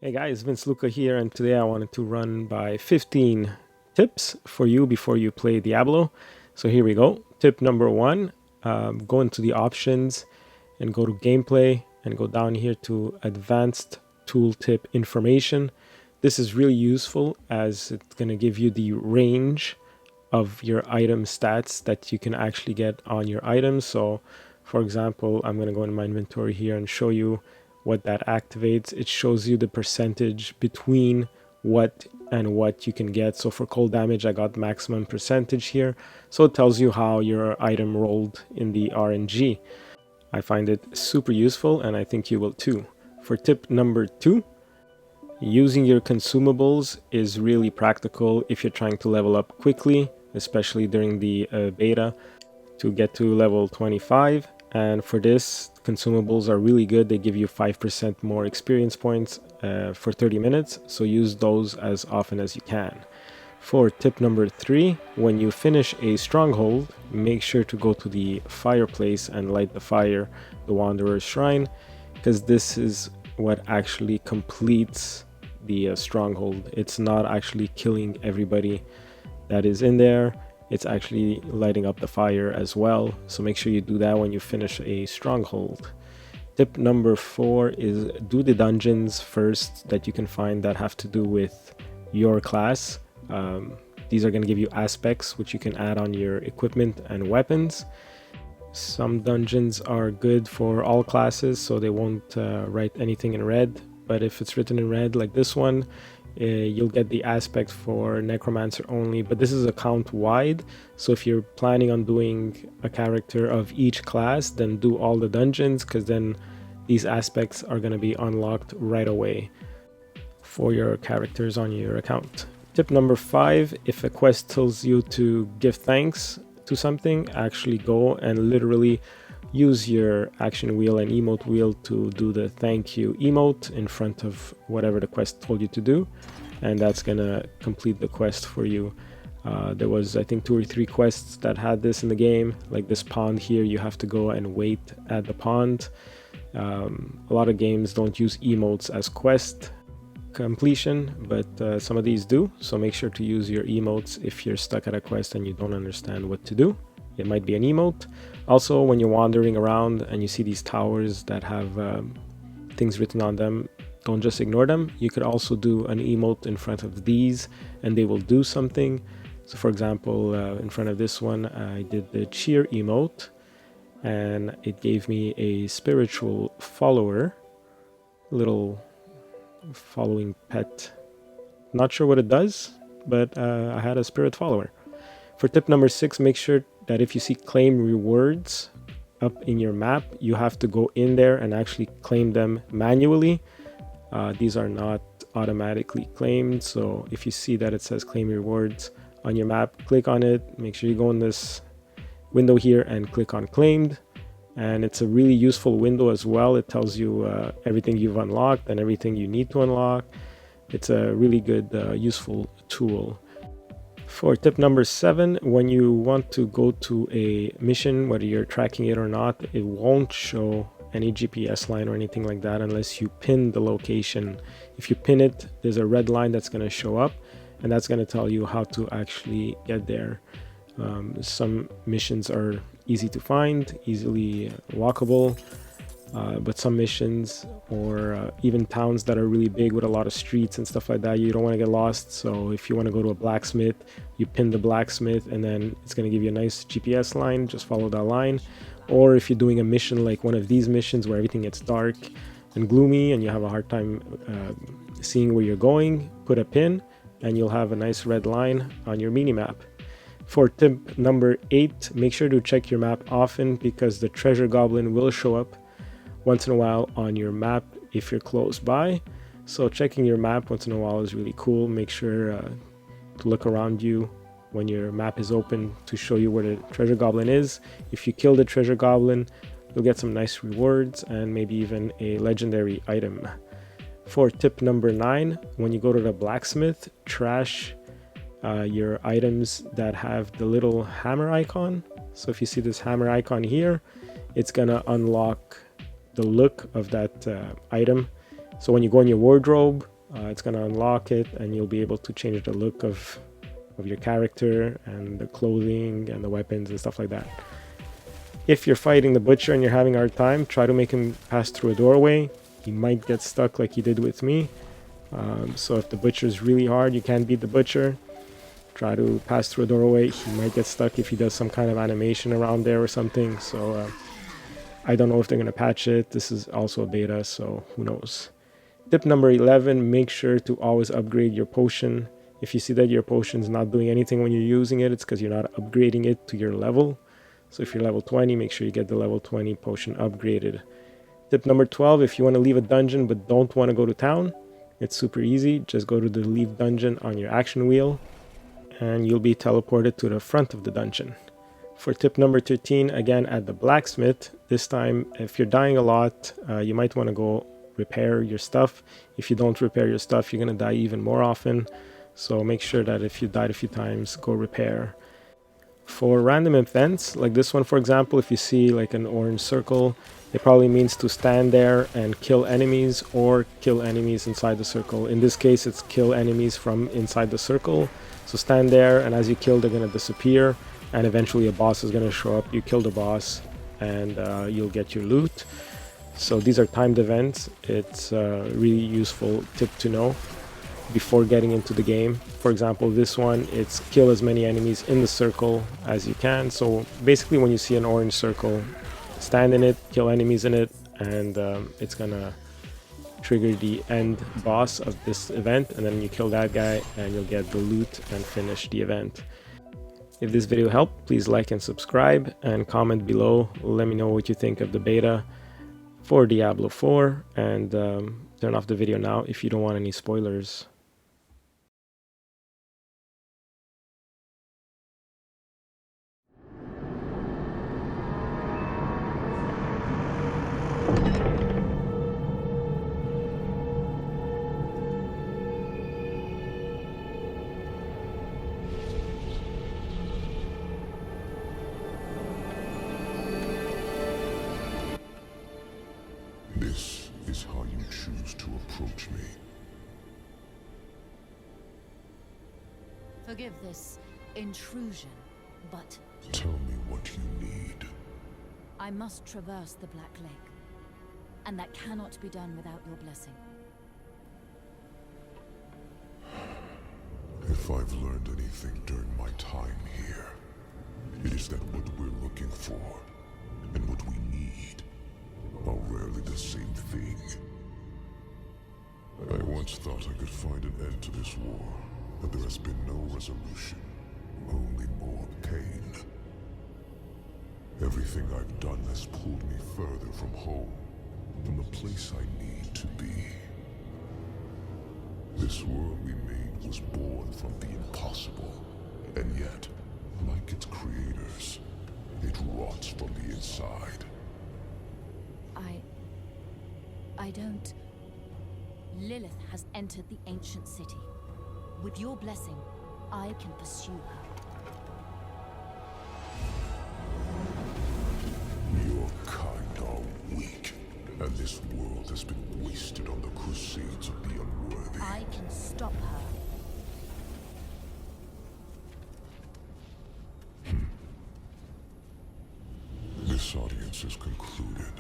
Hey guys, Vince Luca here, and today I wanted to run by 15 tips for you before you play Diablo. So here we go. Tip number one, go into the options and go to gameplay and go down here to advanced tooltip information. This is really useful as it's going to give you the range of your item stats that you can actually get on your items. So for example, I'm going to go in my inventory here and show you what that activates. It shows you the percentage between what and what you can get. So for cold damage, I got maximum percentage here. So it tells you how your item rolled in the RNG. I find it super useful, and I think you will too. For tip number two, using your consumables is really practical if you're trying to level up quickly, especially during the beta, to get to level 25. And for this, consumables are really good. They give you 5% more experience points for 30 minutes, so use those as often as you can. For tip number three, when you finish a stronghold, make sure to go to the fireplace and light the fire, the Wanderer's Shrine, because this is what actually completes the stronghold. It's not actually killing everybody that is in there. It's actually lighting up the fire as well. So make sure you do that when you finish a stronghold. Tip number four is do the dungeons first that you can find that have to do with your class. These are going to give you aspects which you can add on your equipment and weapons. Some dungeons are good for all classes, so they won't write anything in red. But if it's written in red like this one, you'll get the aspect for Necromancer only, but this is account wide. So if you're planning on doing a character of each class, then do all the dungeons, because then these aspects are going to be unlocked right away for your characters on your account. Tip number five, if a quest tells you to give thanks to something, actually go and literally use your action wheel and emote wheel to do the thank you emote in front of whatever the quest told you to do, and that's gonna complete the quest for you. There was, I think, 2 or 3 quests that had this in the game, like this pond here. You have to go and wait at the pond. A lot of games don't use emotes as quest completion, but some of these do, so make sure to use your emotes if you're stuck at a quest and you don't understand what to do. It might be an emote. Also, when you're wandering around and you see these towers that have things written on them, don't just ignore them. You could also do an emote in front of these and they will do something. So for example, in front of this one, I did the cheer emote and it gave me a spiritual follower, little following pet. Not sure what it does, but I had a spirit follower. For tip number 6, make sure that if you see claim rewards up in your map, you have to go in there and actually claim them manually. These are not automatically claimed, so if you see that it says claim rewards on your map, click on it. Make sure you go in this window here and click on claimed, and it's a really useful window as well. It tells you everything you've unlocked and everything you need to unlock. It's a really good useful tool. For tip number 7, when you want to go to a mission, whether you're tracking it or not, it won't show any GPS line or anything like that unless you pin the location. If you pin it, there's a red line that's going to show up, and that's going to tell you how to actually get there. Some missions are easy to find, easily walkable, but some missions or even towns that are really big with a lot of streets and stuff like that, you don't want to get lost. So if you want to go to a blacksmith, you pin the blacksmith and then it's going to give you a nice GPS line. Just follow that line. Or if you're doing a mission like one of these missions where everything gets dark and gloomy and you have a hard time seeing where you're going, put a pin and you'll have a nice red line on your mini-map. For tip number 8, make sure to check your map often, because the treasure goblin will show up once in a while on your map if you're close by. So checking your map once in a while is really cool. Make sure to look around you when your map is open to show you where the treasure goblin is. If you kill the treasure goblin, you'll get some nice rewards and maybe even a legendary item. For tip number 9, when you go to the blacksmith, trash your items that have the little hammer icon. So if you see this hammer icon here, it's gonna unlock the look of that item. So when you go in your wardrobe, It's going to unlock it, and you'll be able to change the look of your character and the clothing and the weapons and stuff like that. If you're fighting the butcher and you're having a hard time, try to make him pass through a doorway. He might get stuck like he did with me. So if the butcher is really hard, you can't beat the butcher. Try to pass through a doorway. He might get stuck if he does some kind of animation around there or something. So I don't know if they're going to patch it. This is also a beta, so who knows. Tip number 11, make sure to always upgrade your potion. If you see that your potion is not doing anything when you're using it, it's because you're not upgrading it to your level. So if you're level 20, make sure you get the level 20 potion upgraded. Tip number 12, if you want to leave a dungeon but don't want to go to town, it's super easy. Just go to the leave dungeon on your action wheel and you'll be teleported to the front of the dungeon. For tip number 13, again at the blacksmith, this time if you're dying a lot, you might want to go repair your stuff. If you don't repair your stuff, you're going to die even more often. So make sure that if you died a few times, go repair. For random events, like this one for example, if you see like an orange circle, it probably means to stand there and kill enemies or kill enemies inside the circle. In this case, it's kill enemies from inside the circle. So stand there, and as you kill, they're going to disappear, and eventually a boss is going to show up. You kill the boss and you'll get your loot. So these are timed events. It's a really useful tip to know before getting into the game. For example, this one, it's kill as many enemies in the circle as you can. So basically when you see an orange circle, stand in it, kill enemies in it, and it's gonna trigger the end boss of this event, and then you kill that guy and you'll get the loot and finish the event. If this video helped, please like and subscribe and comment below. Let me know what you think of the beta for Diablo 4, and turn off the video now if you don't want any spoilers. This is how you choose to approach me. Forgive this intrusion, but Tell me what you need. I must traverse the Black Lake, and that cannot be done without your blessing. If I've learned anything during my time here, it is that what we're looking for and what we need are rarely the same thing. I once thought I could find an end to this war, but there has been no resolution, only more pain. Everything I've done has pulled me further from home, from the place I need to be. This world we made was born from the impossible, and yet, like its creators, it rots from the inside. I don't... Lilith has entered the ancient city. With your blessing, I can pursue her. Your kind are weak, and this world has been wasted on the crusades of the unworthy. I can stop her. This audience is concluded.